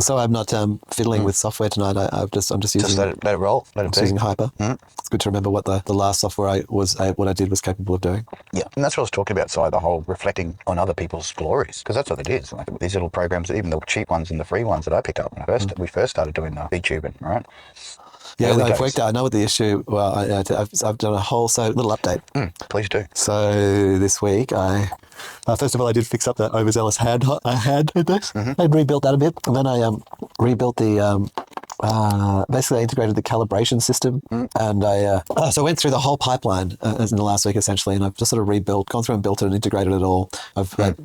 So I'm not fiddling with software tonight. I'm just using. Just let it roll. Let it be. Using Hyper. It's good to remember what the last software what I did was capable of doing. Yeah, and that's what I was talking about. So the whole reflecting on other people's glories, because that's what it is. Like these little programs, even the cheap ones and the free ones that I picked up when we first started doing the VTubing, right? Yeah, I've worked out. I know what the issue. Well, I've done a whole little update. Please do. So this week, first of all, I did fix up that overzealous hand I had in this. I rebuilt that a bit, and then I rebuilt the. Basically, I integrated the calibration system, and so I went through the whole pipeline as in the last week essentially, and I've just sort of gone through and built it and integrated it all. I've got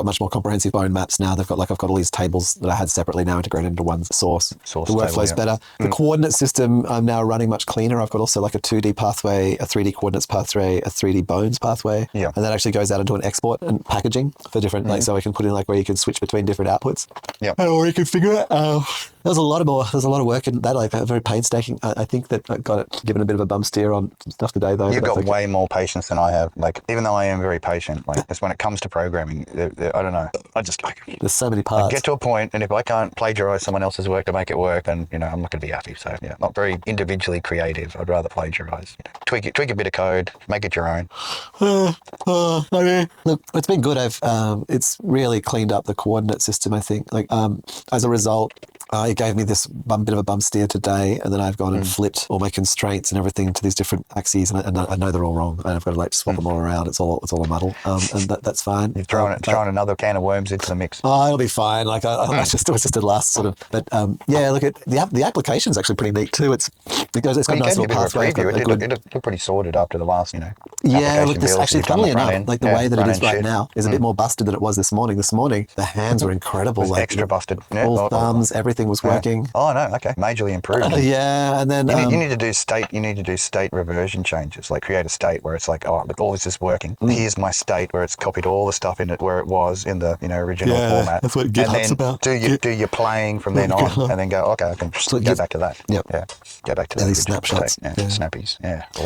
much more comprehensive bone maps now. I've got all these tables that I had separately now integrated into one source. The workflow's better. The coordinate system I'm now running much cleaner. I've got also like a 2D pathway, a 3D coordinates pathway, a 3D bones pathway, and that actually goes out into an export and packaging for different, like so I can put in like where you can switch between different outputs. Or you can figure it out. There's a lot of work in that, like very painstaking. I think that I got it given a bit of a bum steer on some stuff today, though. You've got way more patience than I have. Like, even though I am very patient, like, just when it comes to programming, I don't know. There's so many parts. I get to a point, and if I can't plagiarize someone else's work to make it work, then, I'm not going to be happy. So, not very individually creative. I'd rather plagiarize. Tweak a bit of code, make it your own. Look, it's been good. It's really cleaned up the coordinate system, I think. Like, as a result, it gave me this bit of a bum steer today, and then I've gone and flipped all my constraints and everything to these different axes, and I know they're all wrong, and I've got to swap them all around. It's all a muddle, and that's fine. You've thrown another can of worms into the mix. Oh, it'll be fine. Like it's just a last sort of. But look at the application is actually pretty neat too. It's got a nice little pathway. It looked pretty sorted after the last, look, this actually, funnily enough, like the way that it is right now is a bit more busted than it was this morning. This morning, the hands were incredible. It was extra busted. All thumbs, everything was working. Oh no, okay, majorly improved. And then you need to do state reversion changes, like create a state where it's like, look, all this is working. Here's my state where it's copied all the stuff in it where it was in the original format. That's what GitHub's about. Do your playing from then on, and then go, okay, I can go back to that. Go back to that. These snapshots. Snappies.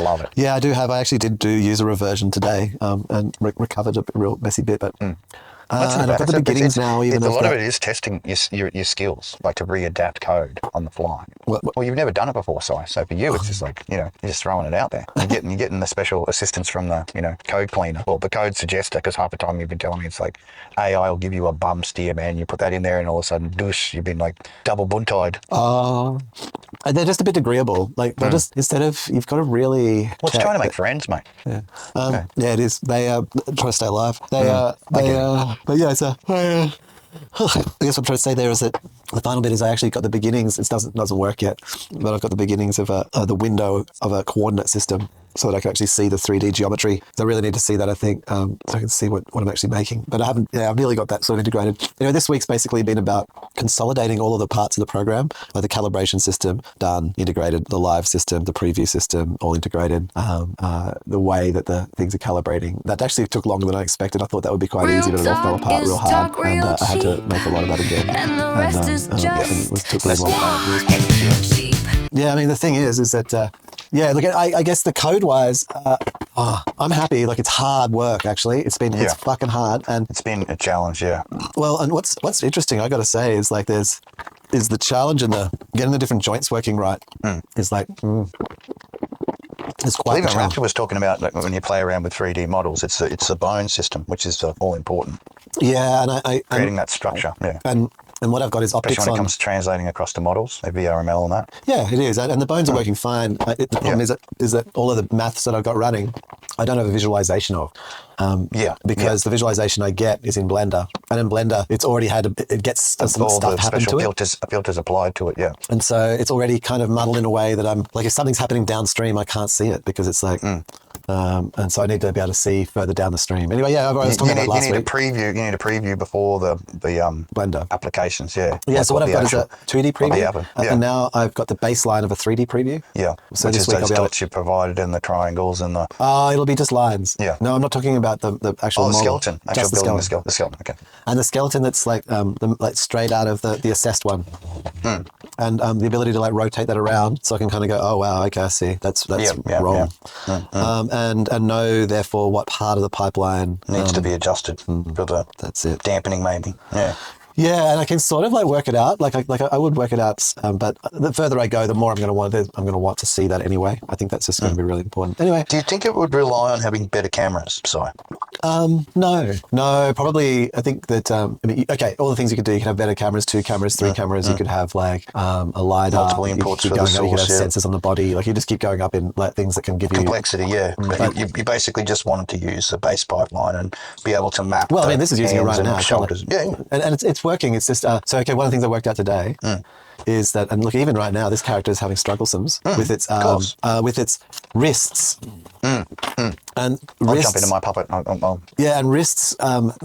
Love it. Yeah, I actually did do user reversion today, and recovered a real messy bit, but. And I've got the beginnings now. Even a lot of it is testing your skills, like to readapt code on the fly. Well, you've never done it before, so for you, it's just like you're just throwing it out there. You're getting the special assistance from the code cleaner, or the code suggester, because half the time you've been telling me it's like AI will give you a bum steer, man. You put that in there, and all of a sudden, douche, you've been like double buntied. They're just a bit agreeable. Like they're just instead of you've got to really. Well, it's trying to make friends, mate. Yeah, it is. They try to stay alive. But yeah, it's I guess what I'm trying to say there is that the final bit is I actually got the beginnings. It doesn't work yet, but I've got the beginnings of the window of a coordinate system, so that I can actually see the 3D geometry. So I really need to see that, I think, so I can see what I'm actually making. But I haven't. Yeah, I've nearly got that sort of integrated. This week's basically been about consolidating all of the parts of the program, like the calibration system done, integrated, the live system, the preview system, all integrated. The way that the things are calibrating, that actually took longer than I expected. I thought that would be quite easy, but it all fell apart real hard, and I had to make a lot of that again. It took really long. Yeah, I mean, the thing is that, look, I guess the code-wise, I'm happy. Like, it's hard work, actually. It's fucking hard. And it's been a challenge, yeah. Well, and what's interesting, I got to say, is like is the challenge in getting the different joints working right. Is like... It's quite even Raptor was talking about, like, when you play around with 3D models, it's the bone system, which is all important. Yeah, and I creating that structure. Yeah, and what I've got is optics. Especially when it comes to translating across to models, VRML and that. Yeah, it is, and the bones are working fine. The problem is that all of the maths that I've got running, I don't have a visualization of. Because the visualization I get is in Blender, and in Blender it's already it gets some stuff happen to it. Filters applied to it, yeah. And so it's already kind of muddled in a way that I'm like, if something's happening downstream, I can't see it because it's like. And so I need to be able to see further down the stream. Anyway, I was talking about last week. You need a preview before the Blender applications, yeah. Yeah, so what I've got is a 2D preview, and now I've got the baseline of a 3D preview. Yeah, so which this is week those dots you provided and the triangles and the... it'll be just lines. Yeah. No, I'm not talking about the actual model. Skeleton. Just the skeleton, okay. And the skeleton that's like straight out of the assessed one. And the ability to like rotate that around so I can kind of go, oh wow, okay, I see. That's wrong. And know therefore what part of the pipeline needs to be adjusted for the that's it. Dampening maybe. Yeah. Yeah, and I can sort of like work it out. Like I would work it out, but the further I go, the more I'm going to want to see that anyway. I think that's just going to be really important. Anyway, do you think it would rely on having better cameras? Sorry. No, probably. I think that okay, all the things you could do. You could have better cameras, 2 cameras, 3 cameras. You could have like a LiDAR. Multiple inputs for the source. You could have sensors on the body. Like you just keep going up in like things that can give complexity. Yeah, but you basically just wanted to use the base pipeline and be able to map. Well, I mean, this is using it right now. Shoulders. Yeah, and it's working. It's just so okay. One of the things I worked out today is that, and look, even right now, this character is having strugglesomes with its wrists. And I'll wrists, jump into my puppet. Yeah, and wrists,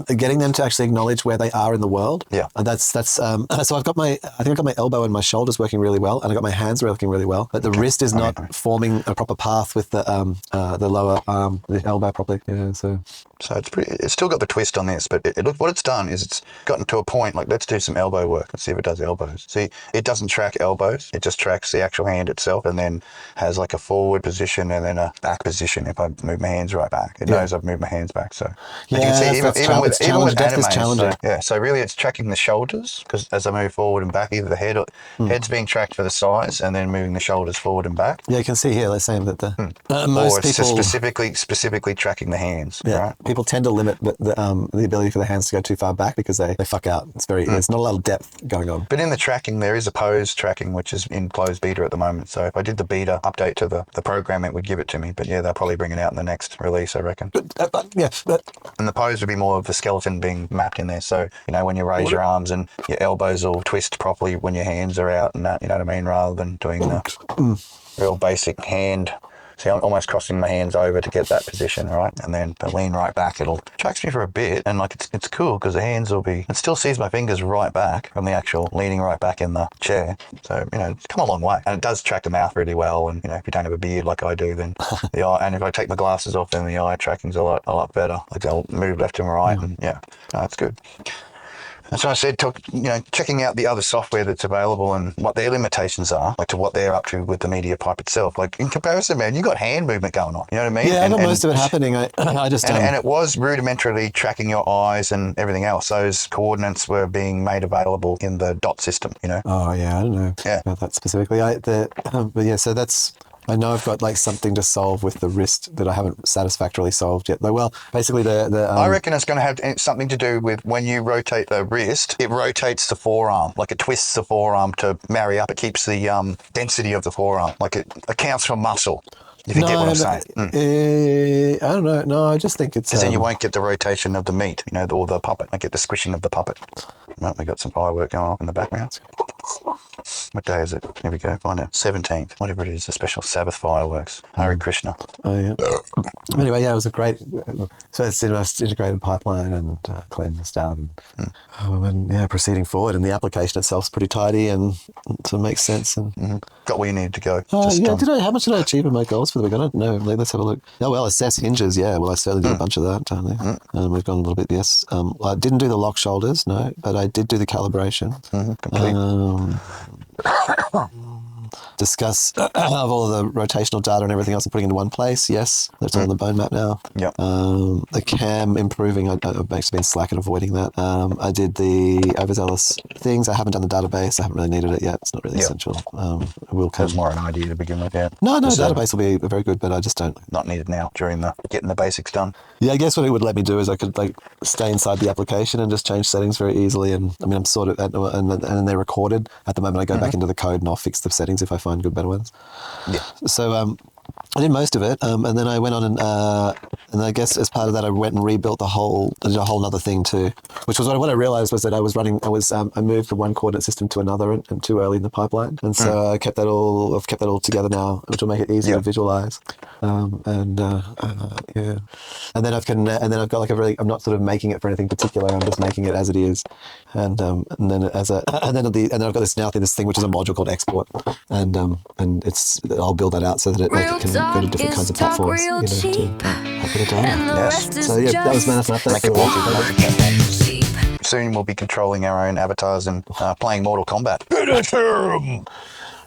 getting them to actually acknowledge where they are in the world. Yeah, and that's so I've got I think I've got my elbow and my shoulders working really well, and I've got my hands working really well. But the wrist is not forming a proper path with the lower arm, the elbow properly. Yeah, so it's still got the twist on this, but what it's done is it's gotten to a point like, let's do some elbow work. Let's see if it does elbows. See, it doesn't track elbows. It just tracks the actual hand itself, and then has like a forward position and then a back position. If I move my hands right back, it knows I've moved my hands back. So you can see even with anime, so really it's tracking the shoulders, because as I move forward and back, either the head's being tracked for the size, and then moving the shoulders forward and back. Yeah, you can see here they're saying that most people specifically tracking the hands. Yeah, right? People tend to limit the ability for the hands to go too far back because they fuck out. There's not a lot of depth going on. But in the tracking, there is a pose tracking, which is in closed beta at the moment. So if I did the beta update to the program, it would give it to me. But yeah, they'll probably bring it out in the next release, I reckon. And the pose would be more of the skeleton being mapped in there. So, when you raise your arms and your elbows will twist properly when your hands are out and that, you know what I mean? Rather than doing the real basic hand. See, I'm almost crossing my hands over to get that position, right? And then if I lean right back, it'll tracks me for a bit. And like, it's cool because the hands it still sees my fingers right back from the actual leaning right back in the chair. So, it's come a long way. And it does track the mouth really well. And, if you don't have a beard like I do, then the eye, and if I take my glasses off, then the eye tracking's a lot better. Like they'll move left and right. And that's good. And so I said, checking out the other software that's available and what their limitations are, like to what they're up to with the media pipe itself. Like in comparison, man, you got hand movement going on. You know what I mean? Yeah, I got most of it happening. I just and it was rudimentarily tracking your eyes and everything else. Those coordinates were being made available in the dot system. Oh yeah, I don't know about that specifically. But yeah, so that's. I know I've got like something to solve with the wrist that I haven't satisfactorily solved yet. Well, basically I reckon it's going to have something to do with when you rotate the wrist, it rotates the forearm, like it twists the forearm to marry up. It keeps the density of the forearm, like it accounts for muscle. If you get what I'm saying. I don't know. No, I just think it's... Because then you won't get the rotation of the meat, or the puppet. I get the squishing of the puppet. Well, we got some firework going on in the background. What day is it? Here we go. Find out. 17th. Whatever it is, the special Sabbath fireworks. Hare Krishna. Oh, yeah. Anyway, it was a great... So it's a nice integrated pipeline and cleansed out and proceeding forward. And the application itself is pretty tidy and so it makes sense. And got where you needed to go. How much did I achieve in my goals for the week? I don't know. Let's have a look. Oh, well, assess hinges. Yeah, well, I certainly did a bunch of that, don't I? And we've gone a little bit, yes. I didn't do the lock shoulders, no, but I did do the calibration. Complete. Discuss of all of the rotational data and everything else and putting into one place. Yes, that's all on the bone map now. Yep. The cam improving. I've actually been slack at avoiding that. I did the overzealous things. I haven't done the database. I haven't really needed it yet. It's not really essential. It will come. It was more an idea to begin with. Yeah. No, database will be very good, but I just don't. Not needed now during the getting the basics done. Yeah, I guess what it would let me do is I could like stay inside the application and just change settings very easily. And I mean, I'm sort of and they're recorded at the moment. I go back into the code and I'll fix the settings if I find better ones. Yeah. So I did most of it, and then I went on and I guess as part of that I went and rebuilt I did a whole other thing too, which was what I realized was that I moved from one coordinate system to another and too early in the pipeline, and so I've kept that all together now, which will make it easier to visualize. And then I've got like I'm not sort of making it for anything particular. I'm just making it as it is, and then I've got this thing which is a module called export, and I'll build that out so that it can go to different kinds of platforms. To help it Yes. So that was enough. Soon we'll be controlling our own avatars and playing Mortal Kombat.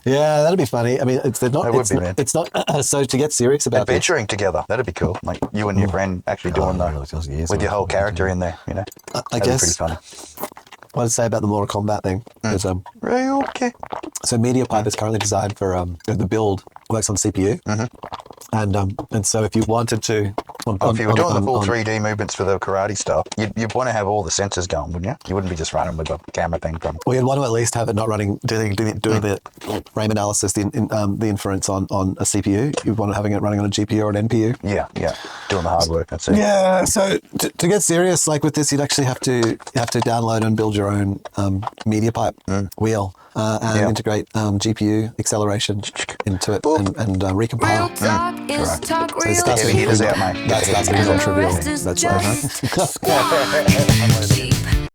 Yeah, that'd be funny. I mean, it's not. So to get serious about adventuring together, that'd be cool. Like you and your friend actually doing with your whole character in there. I guess. That'd be pretty funny. what I'd say about the Mortal Kombat thing is Okay. so MediaPipe is currently designed for the build works on CPU, and so if you wanted to, If you were doing the full 3D movements for the karate stuff, you'd want to have all the sensors going, wouldn't you? You wouldn't be just running with the camera thing from. well, you'd want to at least have it not running, doing the frame analysis, the inference on a CPU. You'd want to having it running on a GPU or an NPU. Yeah, doing the hard work. That's it. Yeah, so to get serious, like with this, you'd actually have to download and build your own MediaPipe wheel and integrate GPU acceleration into it and recompile. So heavy hitters out, mate. That's non-trivial. That's like,